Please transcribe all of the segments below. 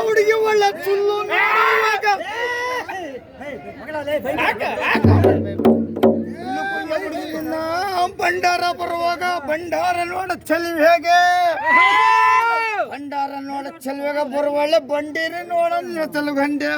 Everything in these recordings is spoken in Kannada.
ಹುಡುಗಿ ಒಳ್ಳೆ ಚುಲ್ಲು ಭಂಡಾರ ಬರುವಾಗ ಭಂಡಾರ ನೋಡ ಚೆಲುವೆ ಹೇಗೆ ಭಂಡಾರ ನೋಡ ಚೆಲುವಾಗ ಬರುವಳ್ಳೆ ಬಂಡೀರಿ ನೋಡ ತೆಲುಗಂಡೆ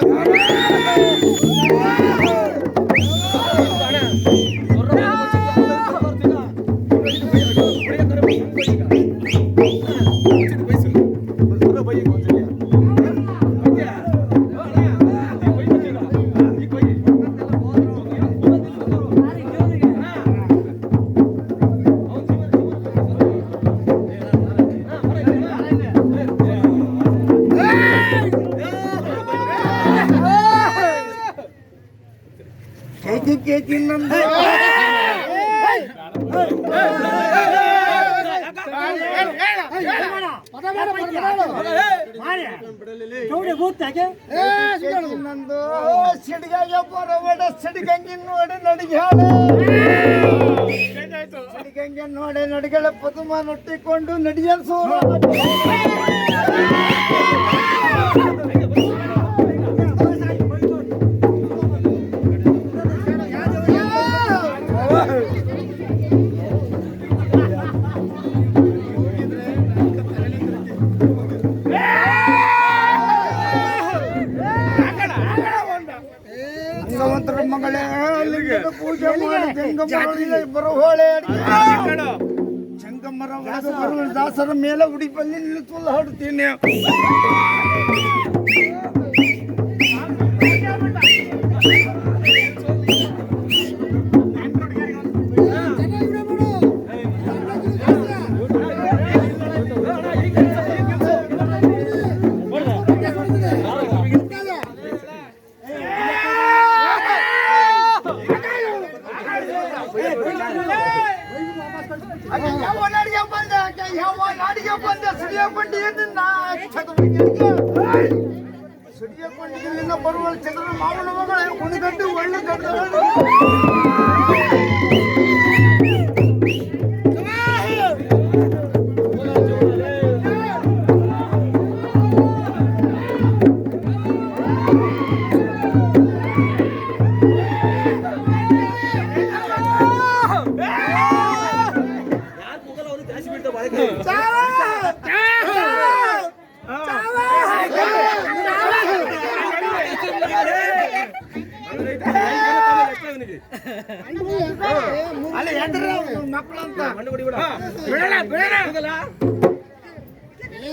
ಕೇಜಿ ನಂದು ನಂದು ಸಿಡಿಗಾಗೆ ಬರೋಡ ಸಿಡಿಗಂಗಿ ನೋಡಿ ನಡಿಗಾಳೆ ಸಿಡಿಗಂಗೆ ನೋಡಿ ನಡಿಗಳ ಪದುಮ ನೊಟ್ಟಿಕೊಂಡು ನಡಿಯಲ್ ಸೋರ ಮಗಳೇ ಪೂಜೆ ಮಾಡಿ ಬರುವೋಳೆ ಜಂಗಮರ ಬರುವ ದಾಸರ ಮೇಲೆ ಉಡಿಪಲ್ಲಿ ನಿಲ್ತು ಹಾಡುತ್ತೀನಿ ಸುಡಿಯಕೊಂಡಿನ ಬರುವ ಚಂದ್ರ ಮಾವನ ಮಗಳ ಕುಣಿಗಟ್ಟು ಒಳ್ಳೆ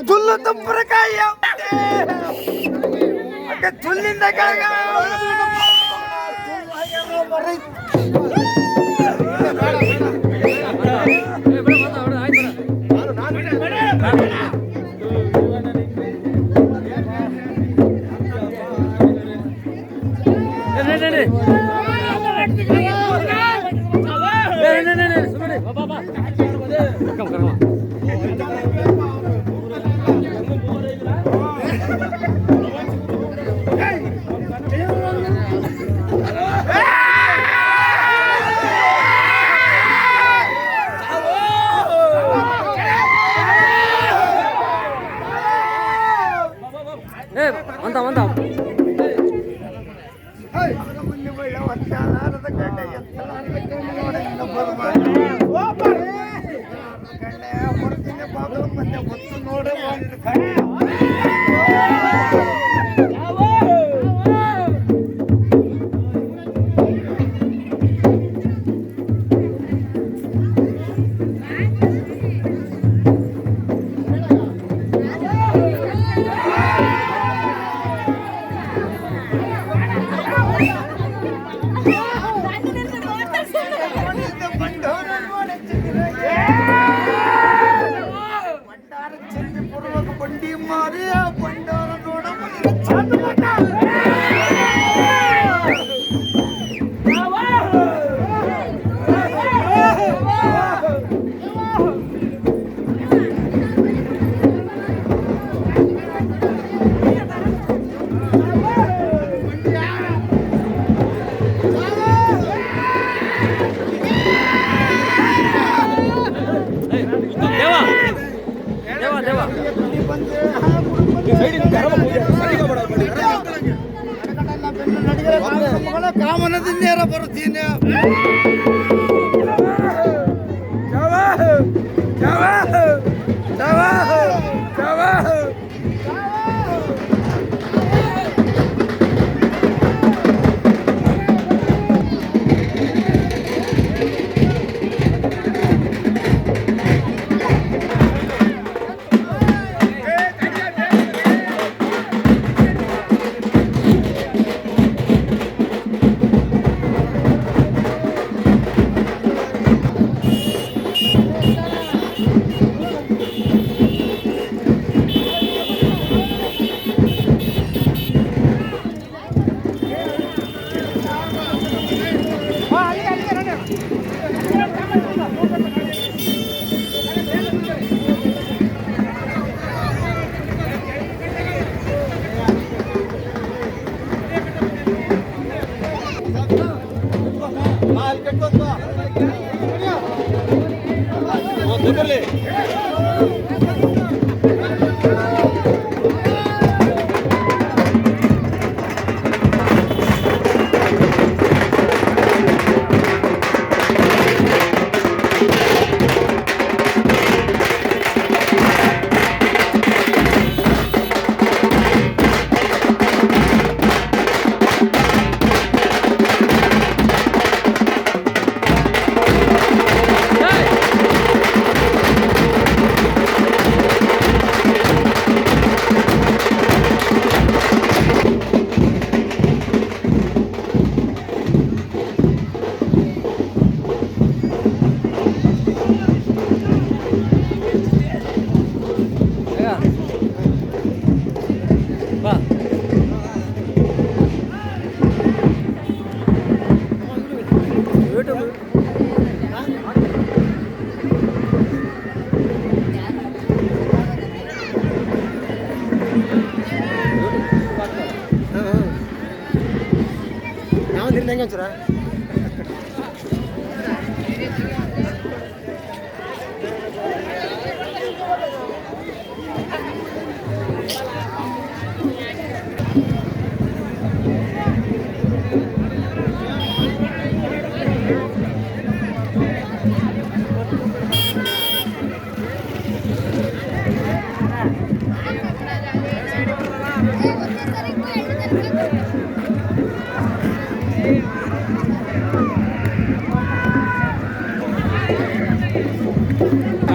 ತುಲ್ಲು ತಂಪರಕಾಯಿ ತುಲ್ಲಿಂದ ಬಂಡಿ ದೇವಸ್ಥಾನದಿಂದ ಬರ್ತೀನಿ.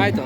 ಆಯ್ತು.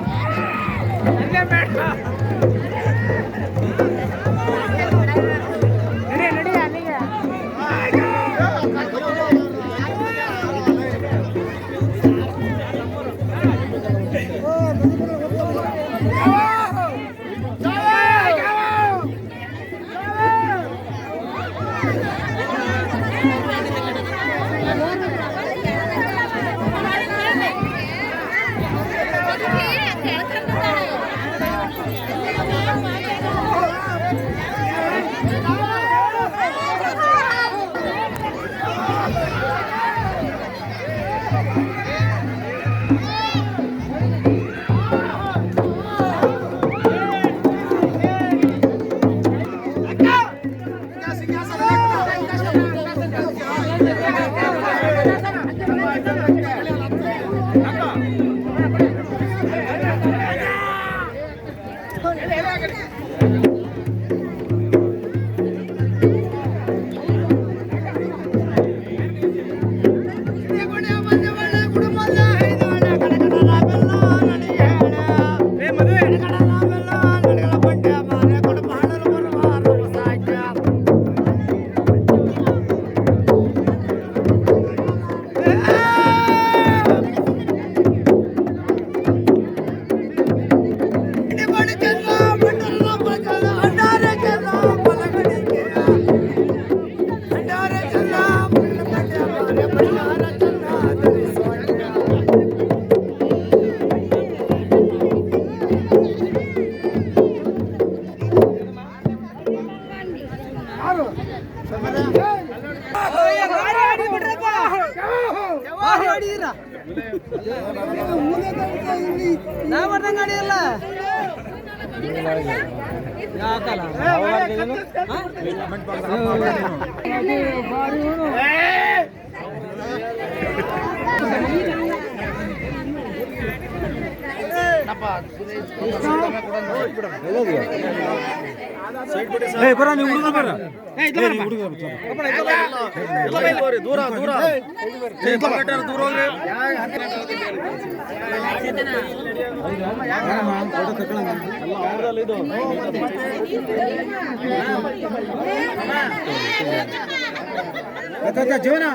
ಜೀವನ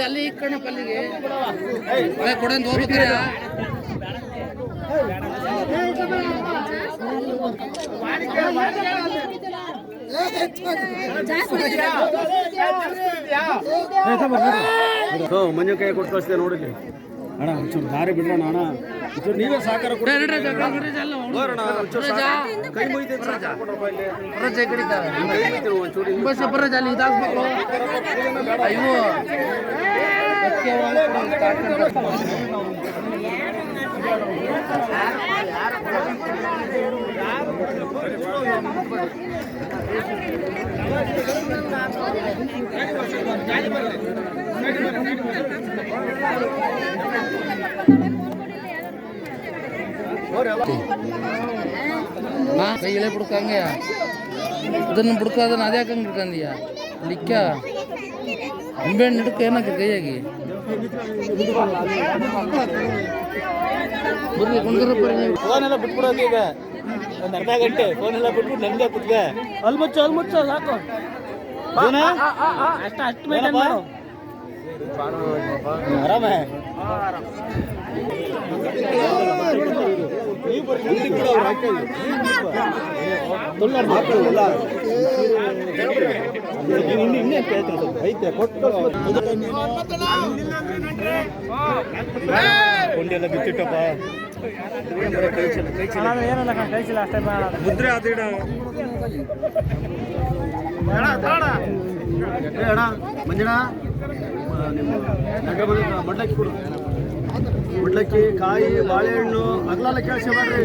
ಅಲ್ಲಿ ಈ ಕಣ ಪಲ್ಲಿಗೆ ಕೊಡಂತ ಹೋಗ್ಬೇಕ್ರಿ ಮಂಜು ಕೈ ಕೊಟ್ಟು ಕಳಿಸ್ತೇ ನೋಡಿಲಿ ಅಣ್ಣ ಒಂಚೂರು ದಾರಿ ಬಿಡ್ರಣ ಅಣ್ಣ ಒಂಚೂರು ನೀವೇ ಸಹಕಾರ ಕೈ ಅಯ್ಯೋ ಕೈಯಲ್ಲೇ ಬಿಡ್ಕಂಗೆ ಇದನ್ನು ಬಿಡ್ಕೋದನ್ನ ಅದೇ ಹಾಕಂಗೆ ಬಿಡ್ಕಂದಿಯ ಲಿಕ್ಕ ನಿಂಬೆಹಣ್ಣು ಹಿಡ್ಕ ಏನಾಕ ಕೈಯಾಗಿ ಬರ್ರಿ ಕುಣ್ಕರ ಬರ್ರಿ ನೀವು ಫೋನೆಲ್ಲ ಬಿಟ್ಬಿಡೋದು ಈಗ ಒಂದು ಅರ್ಧ ಗಂಟೆ ಫೋನೆಲ್ಲ ಬಿಟ್ಬಿಟ್ಟು ನನಗೆ ಕುತ್ಕ ಅಲ್ಮುಚ್ಚ ಸಾಕು ಅಷ್ಟು ಮೇಂಟೈನ್ ಮಾಡು ಆರಾಮೇ ಕೊಂಡೆಲ್ಲ ಬಿತ್ತಿಟ್ಟಪ್ಪ ಏನಲ್ಲ ಕೈಚಿಲ್ಲ ಅಷ್ಟೇ ಮುದ್ರೆ ಆದಿಡ ಅಣ್ಣ ಮಂಜಣ್ಣ ನಿಮ್ಮ ಮಡ್ಲಕ್ಕಿ ಕೊಡು ಮುಡ್ಲಕ್ಕಿ ಕಾಯಿ ಬಾಳೆಹಣ್ಣು ಅಗ್ಲೆಲ್ಲ ಕೆಲಸ ಮಾಡ್ರಿ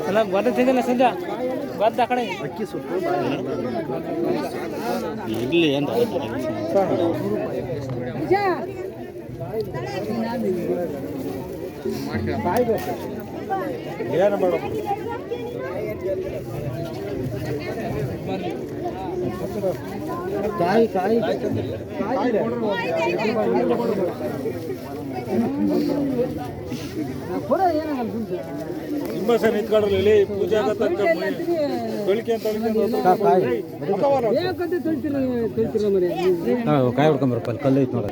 ಎಲ್ಲ ಗೊತ್ತ ತಿಂದಿಲ್ಲ ಸಂಜೆ ಗೊತ್ತ ಆ ಕಡೆ ಅಕ್ಕಿ ಸೊಪ್ಪು ಇರ್ಲಿ ಏನು ಏನು ಮಾಡ ಕಾಯಿ ಕಾಯಿ ತುಂಬ ಸರ್ ನಿಂತ್ಕೊಂಡ್ರಲ್ಲಿ ಪೂಜೆ ತೊಳಿಕೆ ಕಾಯಿ ಹೊಡ್ಕೊಂಬರಪ್ಪ ಅಲ್ಲಿ ಕಲ್ಲು ಐತೆ ನೋಡ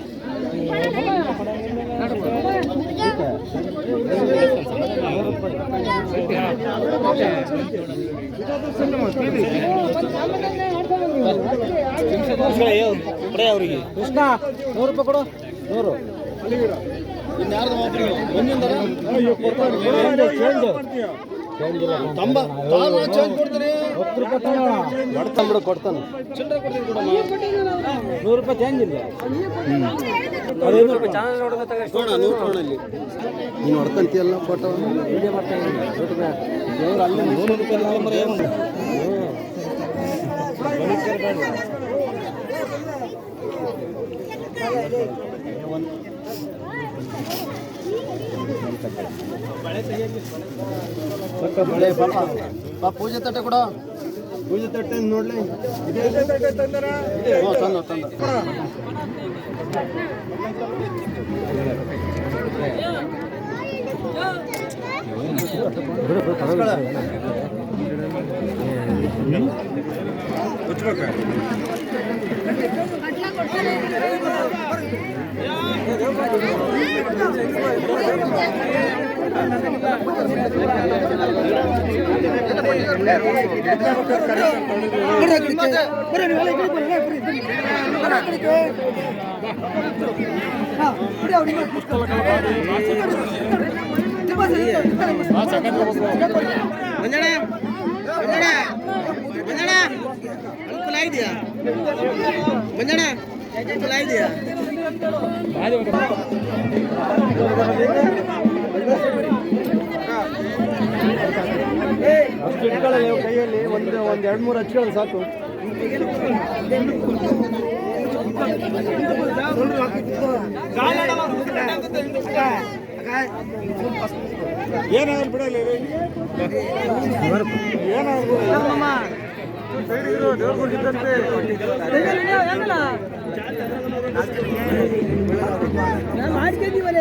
ಅವ್ರಿಗೆ ಕೃಷ್ಣ 100 ರೂಪಾಯಿ ಕೊಡು 100 ಇನ್ಯಾರ್ದು ಕೊಡ್ತಾನೆ 100 ರೂಪಾಯಿ ಚೇಂಜ್ ಇಲ್ಲ 500 ರೂಪಾಯಿ ಚಾನಲ್ ನೋಡೋದಲ್ಲಿ ನೀನು ಹೊಡ್ಕಂತೀಯಲ್ಲ ಫೋಟೋ ವಿಡಿಯೋ ಮಾಡ್ತಾನೆ ಅಲ್ಲಿ 100 ರೂಪಾಯಿ ಬಳೆ ಪಾಪ ಪೂಜೆ ತಟ್ಟೆ ಕೂಡ ಪೂಜೆ ತಟ್ಟೆ ನೋಡ್ಲಿ ತಂದ ಮಂಜಣ್ಣ ಅನುಕೂಲ ಇದೆಯಾ ಮಂಜಣ್ಣ ಅನುಕೂಲ ಇದೆಯಾ ಅಷ್ಟು ಇಟ್ಕೊಳ್ಳಿ ಕೈಯಲ್ಲಿ ಒಂದು 2-3 ಹಚ್ಕೊಳ್ಳಿ ಸಾಕು ಏನಾದ್ರು ಬಿಡಲ್ಲ ಏನಾದ್ರು ಮಾಡ್ಕೊಂಡಿವಲ್ಲ